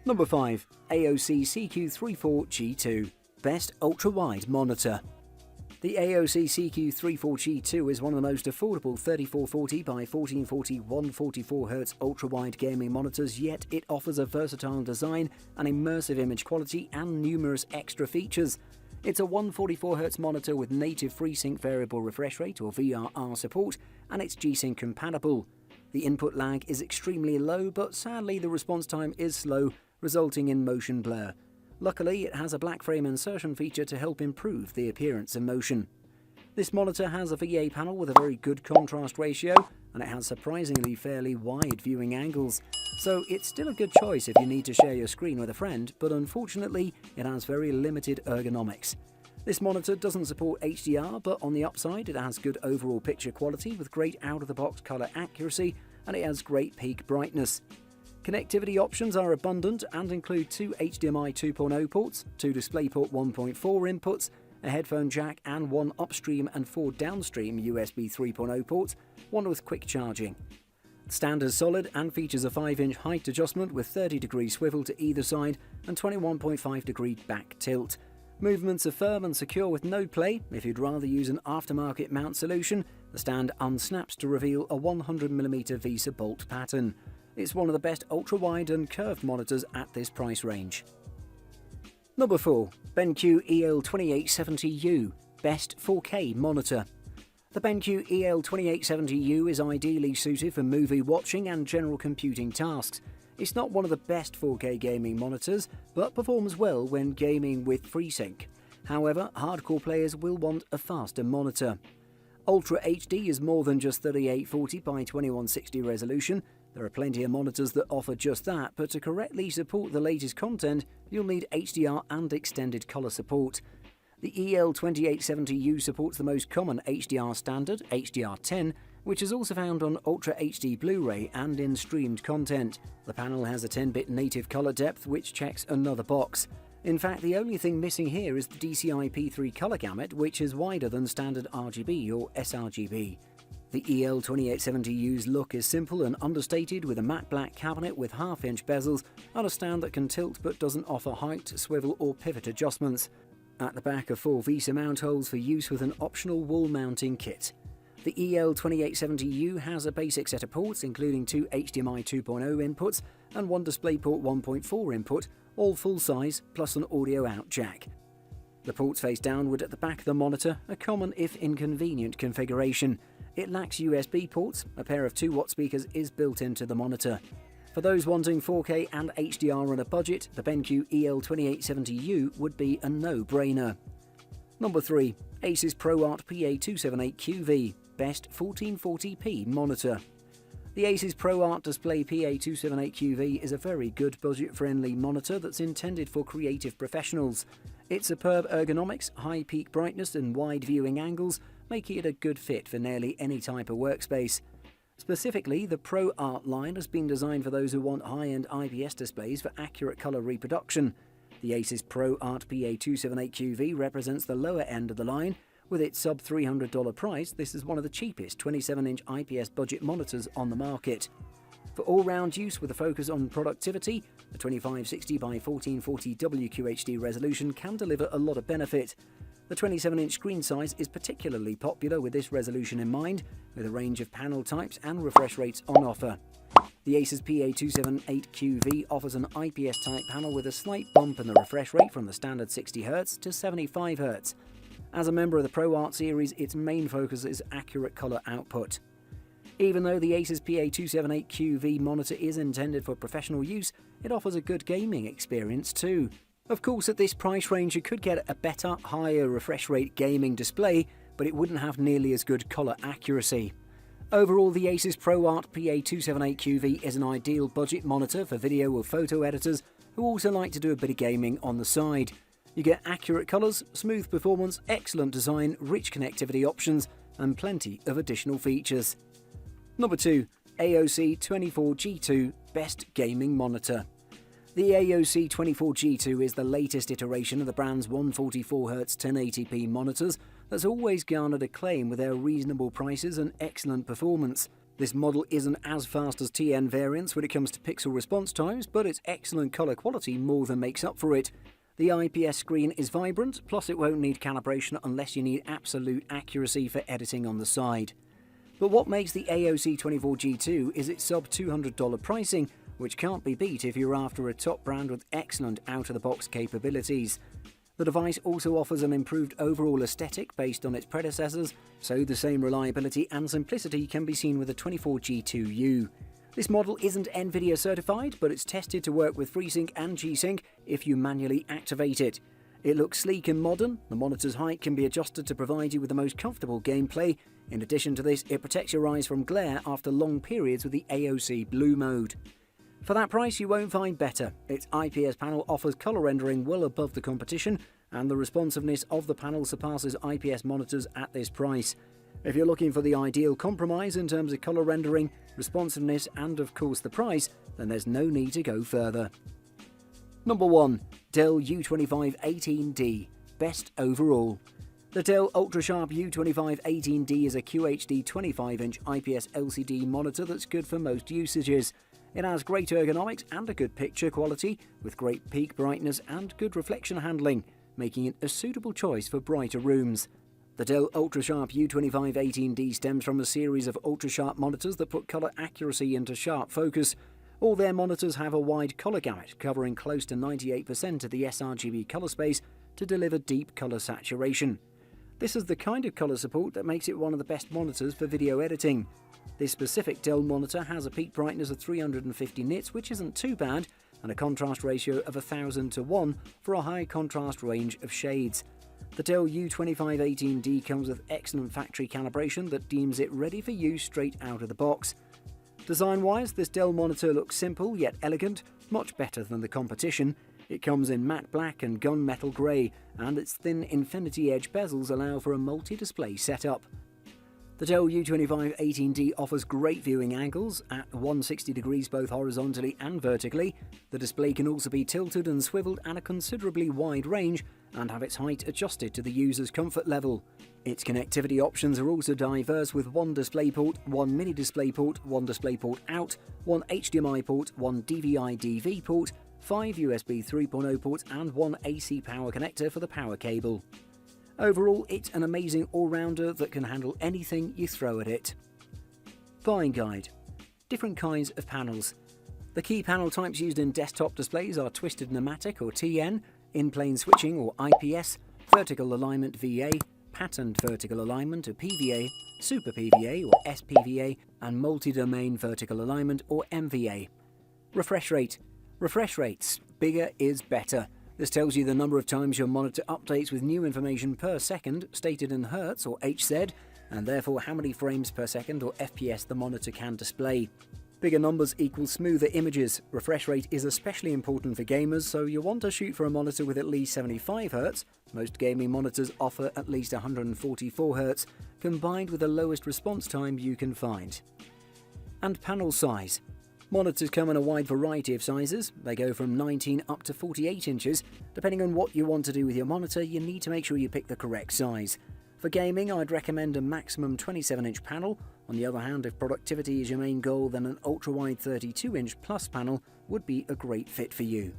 Number 5. AOC CQ34G2 Best Ultra-Wide Monitor. The AOC CQ34G2 is one of the most affordable 3440 by 1440 144Hz ultra-wide gaming monitors, yet it offers a versatile design, an immersive image quality, and numerous extra features. It's a 144Hz monitor with native FreeSync variable refresh rate or VRR support, and it's G-Sync compatible. The input lag is extremely low, but sadly the response time is slow, resulting in motion blur. Luckily, it has a black frame insertion feature to help improve the appearance of motion. This monitor has a VA panel with a very good contrast ratio, and it has surprisingly fairly wide viewing angles. So it's still a good choice if you need to share your screen with a friend, but unfortunately, it has very limited ergonomics. This monitor doesn't support HDR, but on the upside, it has good overall picture quality with great out-of-the-box color accuracy, and it has great peak brightness. Connectivity options are abundant and include 2 HDMI 2.0 ports, 2 DisplayPort 1.4 inputs, a headphone jack, and 1 upstream and 4 downstream USB 3.0 ports, one with quick charging. The stand is solid and features a 5-inch height adjustment with 30-degree swivel to either side and 21.5-degree back tilt. Movements are firm and secure with no play. If you'd rather use an aftermarket mount solution, the stand unsnaps to reveal a 100mm VESA bolt pattern. It's one of the best ultra-wide and curved monitors at this price range. Number 4. BenQ EL2870U Best 4K Monitor. The BenQ EL2870U is ideally suited for movie watching and general computing tasks. It's not one of the best 4K gaming monitors, but performs well when gaming with FreeSync. However, hardcore players will want a faster monitor. Ultra HD is more than just 3840 by 2160 resolution. There are plenty of monitors that offer just that, but to correctly support the latest content, you'll need HDR and extended color support. The EL2870U supports the most common HDR standard, HDR10, which is also found on Ultra HD Blu-ray and in streamed content. The panel has a 10-bit native color depth, which checks another box. In fact, the only thing missing here is the DCI P3 color gamut, which is wider than standard RGB or sRGB. The EL2870U's look is simple and understated, with a matte black cabinet with half-inch bezels and a stand that can tilt but doesn't offer height, swivel or pivot adjustments. At the back are 4 VESA mount holes for use with an optional wall mounting kit. The EL2870U has a basic set of ports, including 2 HDMI 2.0 inputs and 1 DisplayPort 1.4 input, all full size, plus an audio out jack. The ports face downward at the back of the monitor, a common if inconvenient configuration. It lacks USB ports. A pair of 2-watt speakers is built into the monitor. For those wanting 4K and HDR on a budget, the BenQ EL2870U would be a no-brainer. Number 3. Asus ProArt PA278QV Best 1440p Monitor. The Asus ProArt Display PA278QV is a very good budget-friendly monitor that's intended for creative professionals. Its superb ergonomics, high peak brightness and wide viewing angles make it a good fit for nearly any type of workspace. Specifically, the ProArt line has been designed for those who want high-end IPS displays for accurate color reproduction. The Asus ProArt PA278QV represents the lower end of the line. With its sub-$300 price, this is one of the cheapest 27-inch IPS budget monitors on the market. For all-round use with a focus on productivity, the 2560 by 1440 WQHD resolution can deliver a lot of benefit. The 27-inch screen size is particularly popular with this resolution in mind, with a range of panel types and refresh rates on offer. The Asus PA278QV offers an IPS-type panel with a slight bump in the refresh rate from the standard 60Hz to 75Hz. As a member of the ProArt series, its main focus is accurate color output. Even though the Asus PA278QV monitor is intended for professional use, it offers a good gaming experience too. Of course, at this price range you could get a better, higher refresh rate gaming display, but it wouldn't have nearly as good color accuracy. Overall, the Asus ProArt PA278QV is an ideal budget monitor for video or photo editors who also like to do a bit of gaming on the side. You get accurate colors, smooth performance, excellent design, rich connectivity options, and plenty of additional features. Number 2. AOC 24G2 Best Gaming Monitor. The AOC 24G2 is the latest iteration of the brand's 144Hz 1080p monitors that's always garnered acclaim with their reasonable prices and excellent performance. This model isn't as fast as TN variants when it comes to pixel response times, but its excellent colour quality more than makes up for it. The IPS screen is vibrant, plus it won't need calibration unless you need absolute accuracy for editing on the side. But what makes the AOC24G2 is its sub $200 pricing, which can't be beat if you're after a top brand with excellent out-of-the-box capabilities. The device also offers an improved overall aesthetic based on its predecessors, so the same reliability and simplicity can be seen with the 24G2U. This model isn't NVIDIA certified, but it's tested to work with FreeSync and G-Sync if you manually activate it. It looks sleek and modern, the monitor's height can be adjusted to provide you with the most comfortable gameplay. In addition to this, it protects your eyes from glare after long periods with the AOC Blue mode. For that price, you won't find better. Its IPS panel offers colour rendering well above the competition, and the responsiveness of the panel surpasses IPS monitors at this price. If you're looking for the ideal compromise in terms of colour rendering, responsiveness and of course the price, then there's no need to go further. Number 1. Dell U2518D, best overall. The Dell Ultrasharp U2518D is a QHD 25-inch IPS LCD monitor that's good for most usages. It has great ergonomics and a good picture quality, with great peak brightness and good reflection handling, making it a suitable choice for brighter rooms. The Dell Ultrasharp U2518D stems from a series of Ultrasharp monitors that put colour accuracy into sharp focus. All their monitors have a wide colour gamut, covering close to 98% of the sRGB colour space to deliver deep colour saturation. This is the kind of colour support that makes it one of the best monitors for video editing. This specific Dell monitor has a peak brightness of 350 nits, which isn't too bad, and a contrast ratio of 1000:1 for a high contrast range of shades. The Dell U2518D comes with excellent factory calibration that deems it ready for use straight out of the box. Design-wise, this Dell monitor looks simple yet elegant, much better than the competition. It comes in matte black and gunmetal grey, and its thin infinity edge bezels allow for a multi-display setup. The Dell U2518D offers great viewing angles at 160 degrees both horizontally and vertically. The display can also be tilted and swiveled at a considerably wide range and have its height adjusted to the user's comfort level. Its connectivity options are also diverse, with one DisplayPort, one mini DisplayPort, one DisplayPort out, one HDMI port, one DVI-DV port, 5 USB 3.0 ports and one AC power connector for the power cable. Overall, it's an amazing all-rounder that can handle anything you throw at it. Buying guide. Different kinds of panels. The key panel types used in desktop displays are twisted pneumatic or TN, in-plane switching or IPS, vertical alignment VA, patterned vertical alignment or PVA, super PVA or SPVA, and multi-domain vertical alignment or MVA. Refresh rate. Refresh rates. Bigger is better. This tells you the number of times your monitor updates with new information per second, stated in Hertz or Hz, and therefore how many frames per second or FPS the monitor can display. Bigger numbers equal smoother images. Refresh rate is especially important for gamers, so you want to shoot for a monitor with at least 75 Hz. Most gaming monitors offer at least 144 Hz, combined with the lowest response time you can find. And panel size. Monitors come in a wide variety of sizes. They go from 19 up to 48 inches. Depending on what you want to do with your monitor, you need to make sure you pick the correct size. For gaming, I'd recommend a maximum 27-inch panel. On the other hand, if productivity is your main goal, then an ultra-wide 32-inch plus panel would be a great fit for you.